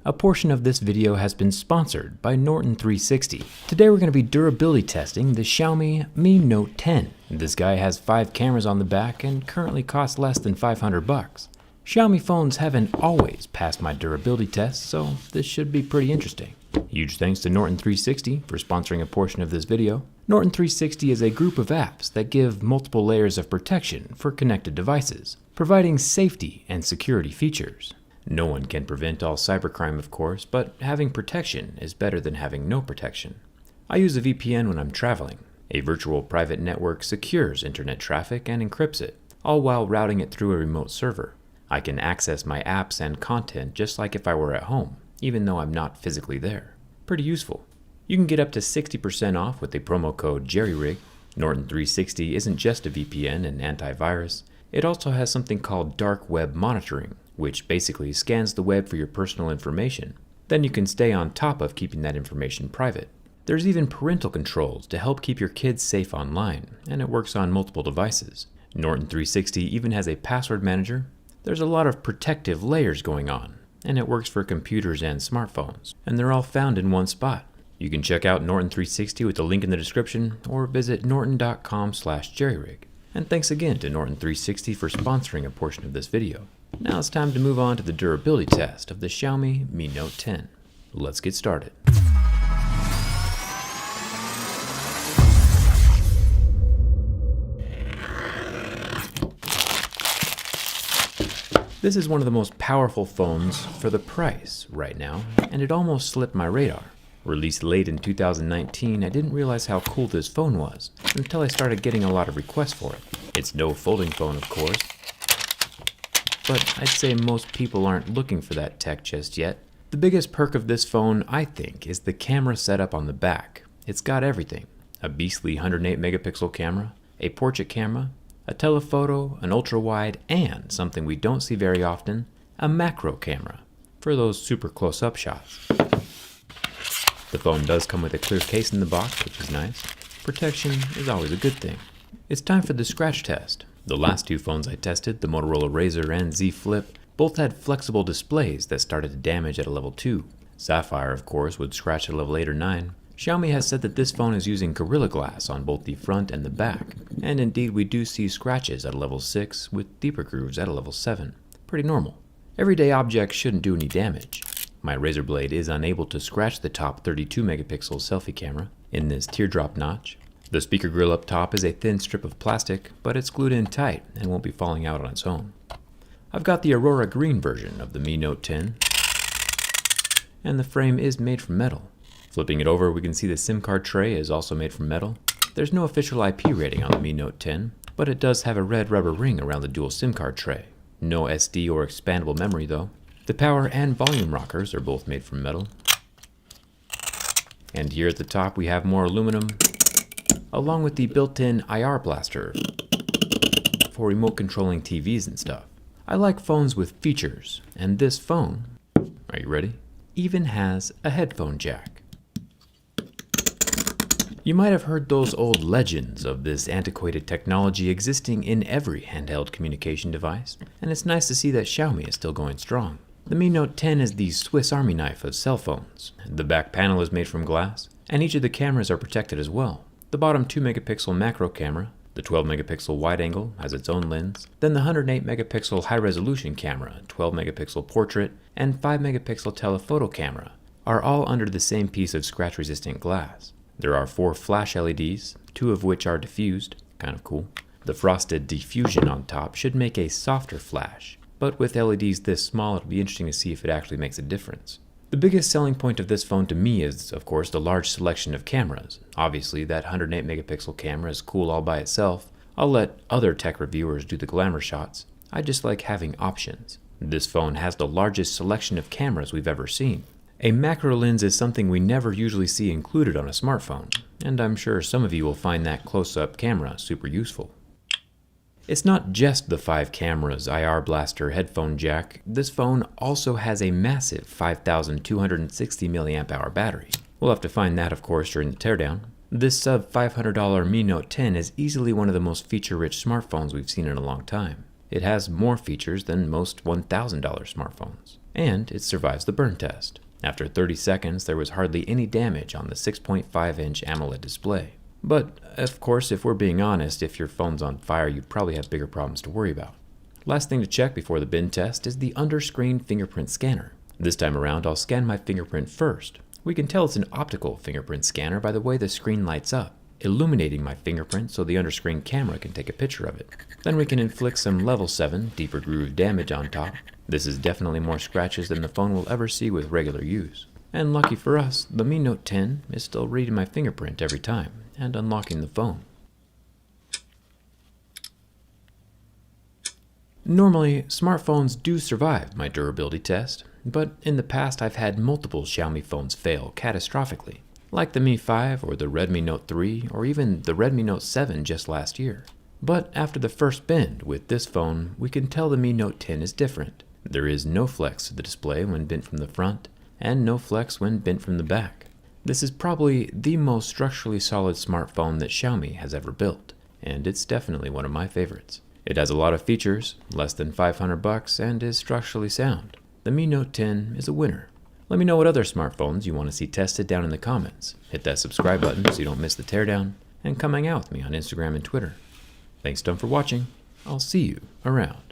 A portion of this video has been sponsored by Norton 360. Today we're going to be durability testing the Xiaomi Mi Note 10. This guy has 5 cameras on the back and currently costs less than $500. Xiaomi phones haven't always passed my durability tests, so this should be pretty interesting. Huge thanks to Norton 360 for sponsoring a portion of this video. Norton 360 is a group of apps that give multiple layers of protection for connected devices, providing safety and security features. No one can prevent all cybercrime, of course, but having protection is better than having no protection. I use a VPN when I'm traveling. A virtual private network secures internet traffic and encrypts it, all while routing it through a remote server. I can access my apps and content just like if I were at home, even though I'm not physically there. Pretty useful. You can get up to 60% off with the promo code JERRYRIG. Norton 360 isn't just a VPN and antivirus. It also has something called dark web monitoring, which basically scans the web for your personal information. Then you can stay on top of keeping that information private. There's even parental controls to help keep your kids safe online, and it works on multiple devices. Norton 360 even has a password manager. There's a lot of protective layers going on, and it works for computers and smartphones, and they're all found in one spot. You can check out Norton 360 with the link in the description, or visit norton.com/jerryrig. And thanks again to Norton 360 for sponsoring a portion of this video. Now it's time to move on to the durability test of the Xiaomi Mi Note 10. Let's get started. This is one of the most powerful phones for the price right now, and it almost slipped my radar. Released late in 2019, I didn't realize how cool this phone was until I started getting a lot of requests for it. It's no folding phone, of course, but I'd say most people aren't looking for that tech just yet. The biggest perk of this phone, I think, is the camera setup on the back. It's got everything: a beastly 108 megapixel camera, a portrait camera, a telephoto, an ultra-wide, and something we don't see very often, a macro camera for those super close-up shots. The phone does come with a clear case in the box, which is nice. Protection is always a good thing. It's time for the scratch test. The last 2 phones I tested, the Motorola Razr and Z Flip, both had flexible displays that started to damage at a level 2. Sapphire, of course, would scratch at a level 8 or 9. Xiaomi has said that this phone is using Gorilla Glass on both the front and the back, and indeed we do see scratches at a level 6 with deeper grooves at a level 7. Pretty normal. Everyday objects shouldn't do any damage. My Razr blade is unable to scratch the top 32 megapixel selfie camera in this teardrop notch. The speaker grill up top is a thin strip of plastic, but it's glued in tight and won't be falling out on its own. I've got the Aurora Green version of the Mi Note 10, and the frame is made from metal. Flipping it over, we can see the SIM card tray is also made from metal. There's no official IP rating on the Mi Note 10, but it does have a red rubber ring around the dual SIM card tray. No SD or expandable memory though. The power and volume rockers are both made from metal. And here at the top we have more aluminum, along with the built-in IR blaster for remote controlling TVs and stuff. I like phones with features, and this phone, are you ready, even has a headphone jack. You might have heard those old legends of this antiquated technology existing in every handheld communication device, and it's nice to see that Xiaomi is still going strong. The Mi Note 10 is the Swiss Army knife of cell phones. The back panel is made from glass, and each of the cameras are protected as well. The bottom 2 megapixel macro camera, the 12 megapixel wide angle has its own lens, then the 108 megapixel high resolution camera, 12 megapixel portrait, and 5 megapixel telephoto camera are all under the same piece of scratch resistant glass. There are 4 flash LEDs, 2 of which are diffused, kind of cool. The frosted diffusion on top should make a softer flash, but with LEDs this small it'll be interesting to see if it actually makes a difference. The biggest selling point of this phone to me is, of course, the large selection of cameras. Obviously, that 108 megapixel camera is cool all by itself. I'll let other tech reviewers do the glamour shots. I just like having options. This phone has the largest selection of cameras we've ever seen. A macro lens is something we never usually see included on a smartphone, and I'm sure some of you will find that close-up camera super useful. It's not just the 5 cameras, IR blaster, headphone jack. This phone also has a massive 5260 mAh battery. We'll have to find that, of course, during the teardown. This sub $500 Mi Note 10 is easily one of the most feature-rich smartphones we've seen in a long time. It has more features than most $1,000 smartphones. And it survives the burn test. After 30 seconds, there was hardly any damage on the 6.5-inch AMOLED display. But, of course, if we're being honest, if your phone's on fire, you'd probably have bigger problems to worry about. Last thing to check before the bin test is the under-screen fingerprint scanner. This time around, I'll scan my fingerprint first. We can tell it's an optical fingerprint scanner by the way the screen lights up, illuminating my fingerprint so the under-screen camera can take a picture of it. Then we can inflict some level 7 deeper groove damage on top. This is definitely more scratches than the phone will ever see with regular use. And lucky for us, the Mi Note 10 is still reading my fingerprint every time and unlocking the phone. Normally, smartphones do survive my durability test, but in the past I've had multiple Xiaomi phones fail catastrophically, like the Mi 5 or the Redmi Note 3 or even the Redmi Note 7 just last year. But after the first bend with this phone, we can tell the Mi Note 10 is different. There is no flex to the display when bent from the front, and no flex when bent from the back. This is probably the most structurally solid smartphone that Xiaomi has ever built, and it's definitely one of my favorites. It has a lot of features, less than $500, and is structurally sound. The Mi Note 10 is a winner. Let me know what other smartphones you want to see tested down in the comments. Hit that subscribe button so you don't miss the teardown, and come hang out with me on Instagram and Twitter. Thanks, Tom, for watching. I'll see you around.